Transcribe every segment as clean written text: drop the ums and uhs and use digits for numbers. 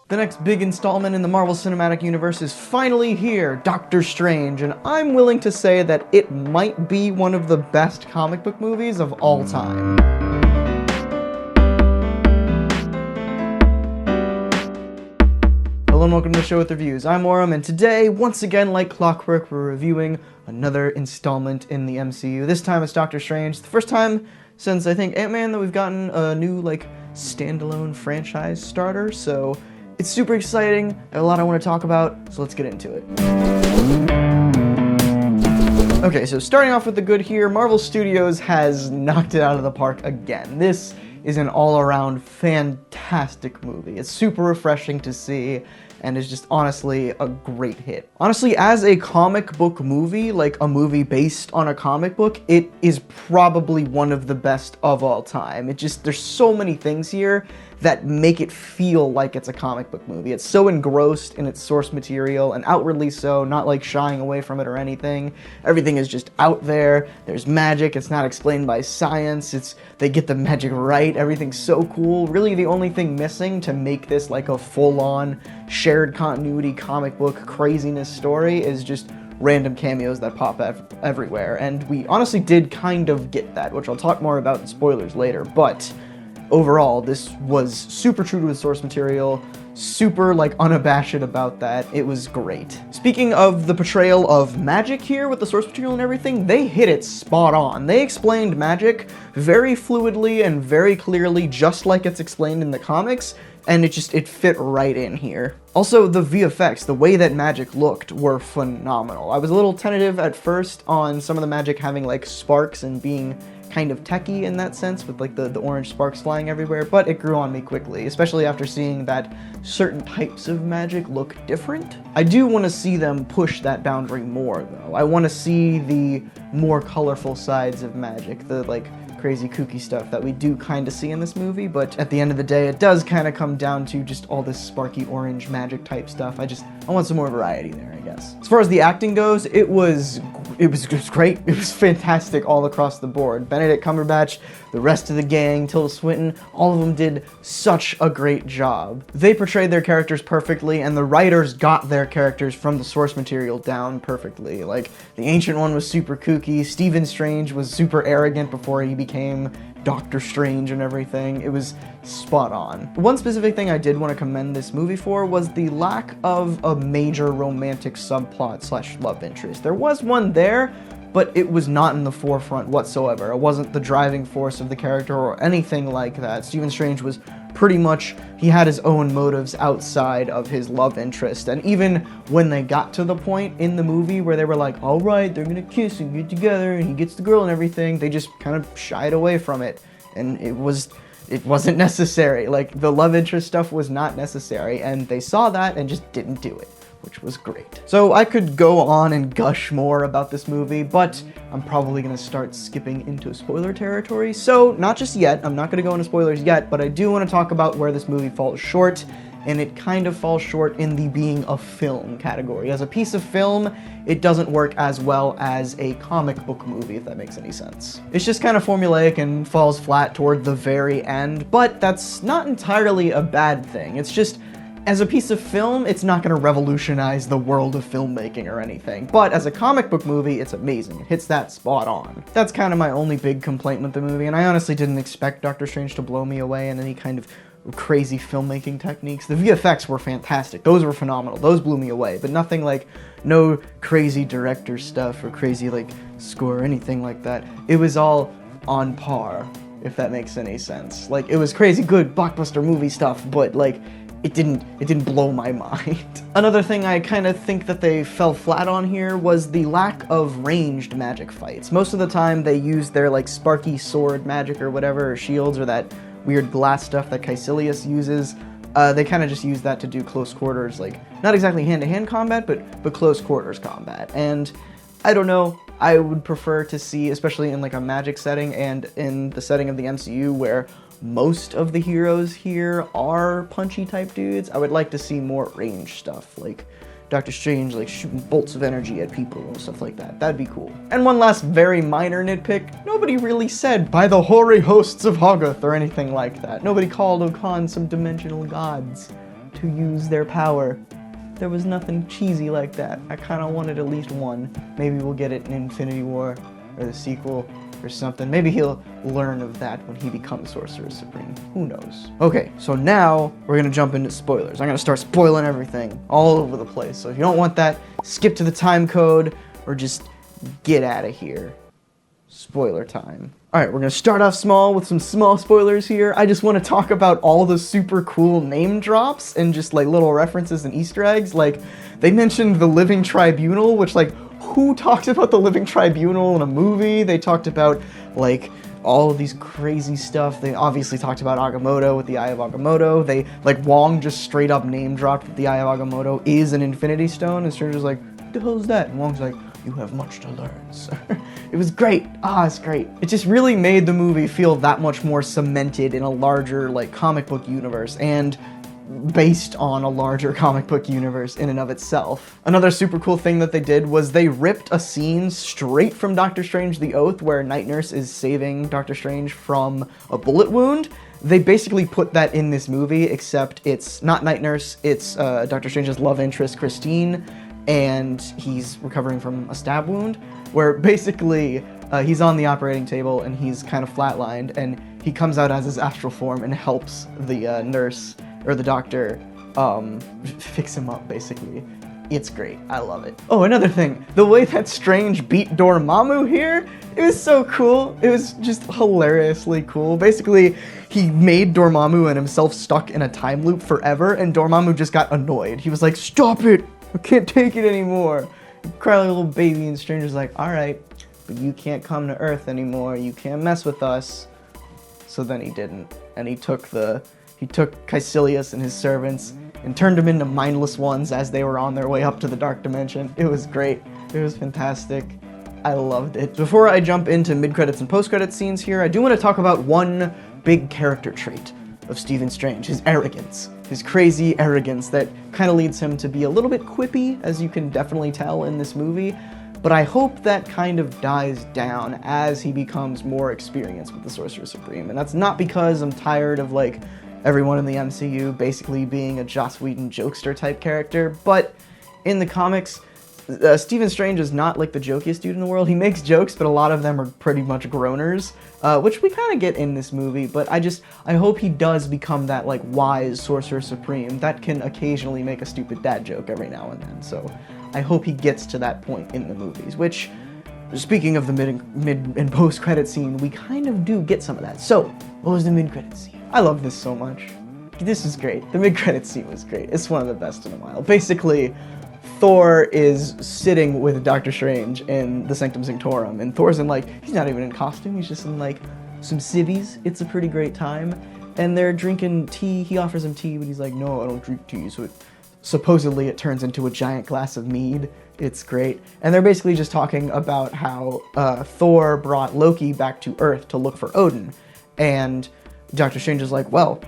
The next big installment in the Marvel Cinematic Universe is finally here, Doctor Strange, and I'm willing to say that it might be one of the best comic book movies of all time. Hello and welcome to the show with reviews. I'm Auram, and today, once again, like clockwork, we're reviewing another installment in the MCU. This time it's Doctor Strange. The first time since, I think, Ant-Man that we've gotten a new, standalone franchise starter, so it's super exciting. I have a lot I want to talk about, so let's get into it. Okay, so starting off with the good here, Marvel Studios has knocked it out of the park again. This is an all-around fantastic movie. It's super refreshing to see, and is just honestly a great hit. Honestly, as a comic book movie, like a movie based on a comic book, it is probably one of the best of all time. There's so many things here that make it feel like it's a comic book movie. It's so engrossed in its source material, and outwardly so, not like shying away from it or anything. Everything is just out there. There's magic. It's not explained by science. They get the magic right. Everything's so cool. Really, the only thing missing to make this like a full-on shared continuity comic book craziness story is just random cameos that pop everywhere. And we honestly did kind of get that, which I'll talk more about in spoilers later, but overall, this was super true to the source material, super unabashed about that. It was great. Speaking of the portrayal of magic here with the source material and everything, they hit it spot on. They explained magic very fluidly and very clearly, just like it's explained in the comics, and it fit right in here. Also, the VFX, the way that magic looked, were phenomenal. I was a little tentative at first on some of the magic having sparks and being kind of techie in that sense, with the orange sparks flying everywhere, but it grew on me quickly, especially after seeing that certain types of magic look different. I do want to see them push that boundary more, though. I want to see the more colorful sides of magic, the crazy kooky stuff that we do kind of see in this movie, but at the end of the day, it does kind of come down to just all this sparky orange magic type stuff. I want some more variety there, I guess. As far as the acting goes, it was great. It was fantastic all across the board. Benedict Cumberbatch, the rest of the gang, Tilda Swinton, all of them did such a great job. They portrayed their characters perfectly, and the writers got their characters from the source material down perfectly. The Ancient One was super kooky, Stephen Strange was super arrogant before he became Doctor Strange and everything. It was spot on. One specific thing I did want to commend this movie for was the lack of a major romantic subplot / love interest. There was one there, but it was not in the forefront whatsoever. It wasn't the driving force of the character or anything like that. Stephen Strange was pretty much, he had his own motives outside of his love interest, and even when they got to the point in the movie where they were like, all right, they're gonna kiss and get together and he gets the girl and everything, they just kind of shied away from it, and it wasn't necessary. The love interest stuff was not necessary, and they saw that and just didn't do it, which was great. So I could go on and gush more about this movie, but I'm probably gonna start skipping into spoiler territory, so not just yet. I'm not gonna go into spoilers yet, but I do want to talk about where this movie falls short, and it kind of falls short in the being a film category. As a piece of film, it doesn't work as well as a comic book movie, if that makes any sense. It's just kind of formulaic and falls flat toward the very end, but that's not entirely a bad thing. It's just, as a piece of film, it's not going to revolutionize the world of filmmaking or anything, but as a comic book movie, it's amazing. It hits that spot on. That's kind of my only big complaint with the movie, and I honestly didn't expect Doctor Strange to blow me away in any kind of crazy filmmaking techniques. The VFX were fantastic. Those were phenomenal. Those blew me away, but nothing no crazy director stuff or crazy score or anything like that. It was all on par, if that makes any sense. It was crazy good blockbuster movie stuff, but it didn't blow my mind. Another thing I kind of think that they fell flat on here was the lack of ranged magic fights. Most of the time they used their sparky sword magic or whatever, or shields, or that weird glass stuff that Caecilius uses. They kind of just use that to do close quarters, not exactly hand-to-hand combat, but close quarters combat. And I don't know, I would prefer to see, especially in a magic setting and in the setting of the MCU where most of the heroes here are punchy type dudes, I would like to see more range stuff, Doctor Strange shooting bolts of energy at people and stuff like that. That'd be cool. And one last very minor nitpick, nobody really said by the hoary hosts of Hoggoth or anything like that. Nobody called Okan some dimensional gods. to use their power. There was nothing cheesy like that. I kind of wanted at least one. Maybe we'll get it in Infinity War or the sequel or something. Maybe he'll learn of that when he becomes Sorcerer Supreme. Who knows? Okay, so now we're gonna jump into spoilers. I'm gonna start spoiling everything all over the place. So if you don't want that, skip to the time code or just get out of here. Spoiler time. All right, we're gonna start off small with some small spoilers here. I just want to talk about all the super cool name drops and just like little references and Easter eggs. Like they mentioned the Living Tribunal, which like who talked about the Living Tribunal in a movie? They talked about like all of these crazy stuff. They obviously talked about Agamotto with the Eye of Agamotto. They like Wong just straight up name dropped that the Eye of Agamotto is an Infinity Stone, and Stranger's like, "What the hell is that?" And Wong's like, "You have much to learn, sir." It was great. It's great. It just really made the movie feel that much more cemented in a larger, like, comic book universe, and based on a larger comic book universe in and of itself. Another super cool thing that they did was they ripped a scene straight from Doctor Strange the Oath where Night Nurse is saving Doctor Strange from a bullet wound. They basically put that in this movie, except it's not Night Nurse, it's Doctor Strange's love interest, Christine, and he's recovering from a stab wound, where basically he's on the operating table and he's kind of flatlined, and he comes out as his astral form and helps the nurse, or the doctor, fix him up, basically. It's great. I love it. Oh, another thing. The way that Strange beat Dormammu here, it was so cool. It was just hilariously cool. Basically, he made Dormammu and himself stuck in a time loop forever, and Dormammu just got annoyed. He was like, "Stop it! I can't take it anymore." He cried like a little baby, and Stranger's like, "All right, but you can't come to Earth anymore. You can't mess with us." So then he didn't, and he took Caecilius and his servants and turned them into mindless ones as they were on their way up to the Dark Dimension. It was great. It was fantastic. I loved it. Before I jump into mid-credits and post-credits scenes here, I do want to talk about one big character trait of Stephen Strange, his arrogance. His crazy arrogance that kind of leads him to be a little bit quippy, as you can definitely tell in this movie. But I hope that kind of dies down as he becomes more experienced with the Sorcerer Supreme. And that's not because I'm tired of, like, everyone in the MCU basically being a Joss Whedon jokester type character, but in the comics, Stephen Strange is not like the jokiest dude in the world. He makes jokes, but a lot of them are pretty much groaners, which we kind of get in this movie, but I hope he does become that, like, wise Sorcerer Supreme that can occasionally make a stupid dad joke every now and then, so I hope he gets to that point in the movies, which, speaking of the mid and post-credit scene, we kind of do get some of that. So, what was the mid-credit scene? I love this so much. This is great. The mid-credit scene was great. It's one of the best in a while. Basically, Thor is sitting with Doctor Strange in the Sanctum Sanctorum, and Thor's in, like, he's not even in costume, he's just in, like, some civvies. It's a pretty great time, and they're drinking tea. He offers him tea, but he's like, "No, I don't drink tea," so supposedly it turns into a giant glass of mead. It's great. And they're basically just talking about how Thor brought Loki back to Earth to look for Odin, and Doctor Strange is like, "Well,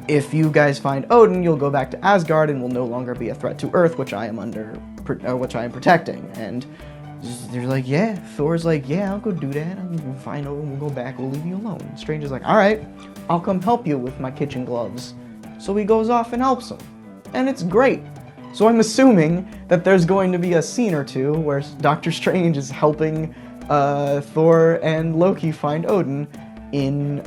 if you guys find Odin, you'll go back to Asgard and will no longer be a threat to Earth, which I am protecting." And they're like, "Yeah." Thor's like, "Yeah, I'll go do that. I'll find Odin. We'll go back. We'll leave you alone." Strange is like, "All right, I'll come help you with my kitchen gloves." So he goes off and helps him, and it's great. So I'm assuming that there's going to be a scene or two where Doctor Strange is helping Thor and Loki find Odin in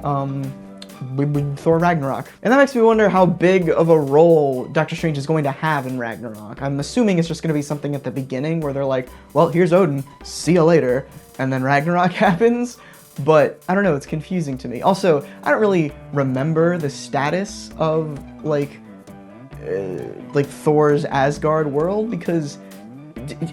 Thor Ragnarok. And that makes me wonder how big of a role Doctor Strange is going to have in Ragnarok. I'm assuming it's just going to be something at the beginning where they're like, "Well, here's Odin, see you later," and then Ragnarok happens. But I don't know, it's confusing to me. Also, I don't really remember the status of like Thor's Asgard world, because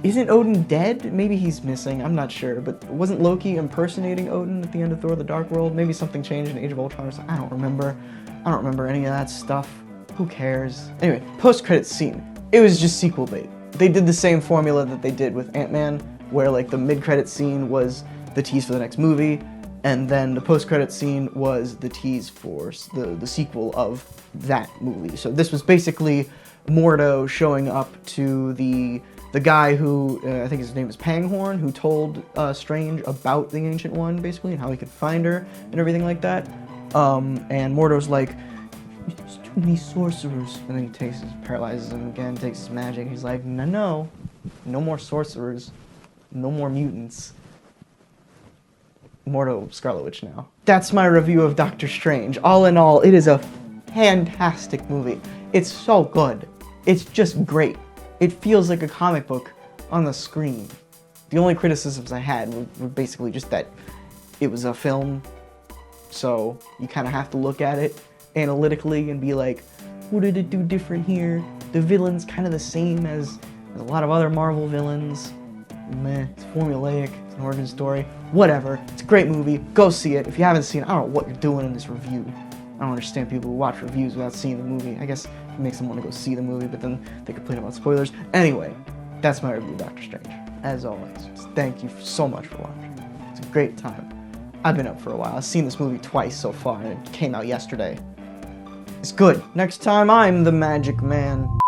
isn't Odin dead? Maybe he's missing, I'm not sure, but wasn't Loki impersonating Odin at the end of Thor the Dark World? Maybe something changed in Age of Ultron or something. I don't remember any of that stuff. Who cares? Anyway, post-credits scene. It was just sequel bait. They did the same formula that they did with Ant-Man, where like the mid-credits scene was the tease for the next movie, and then the post-credits scene was the tease for the sequel of that movie. So this was basically Mordo showing up to the guy who, I think his name is Panghorn, who told Strange about the Ancient One, basically, and how he could find her and everything like that. And Mordo's like, "It's too too many sorcerers. And then he paralyzes him again, takes his magic. He's like, no more sorcerers, no more mutants. More to Scarlet Witch now. That's my review of Doctor Strange. All in all, it is a fantastic movie. It's so good. It's just great. It feels like a comic book on the screen. The only criticisms I had were basically just that it was a film, so you kind of have to look at it analytically and be like, what did it do different here? The villain's kind of the same as a lot of other Marvel villains. Meh, it's formulaic, it's an origin story, whatever. It's a great movie, go see it. If you haven't seen it, I don't know what you're doing in this review. I don't understand people who watch reviews without seeing the movie. I guess it makes them want to go see the movie, but then they complain about spoilers. Anyway, that's my review of Doctor Strange. As always, thank you so much for watching. It's a great time. I've been up for a while. I've seen this movie twice so far, and it came out yesterday. It's good. Next time, I'm the Magic Man.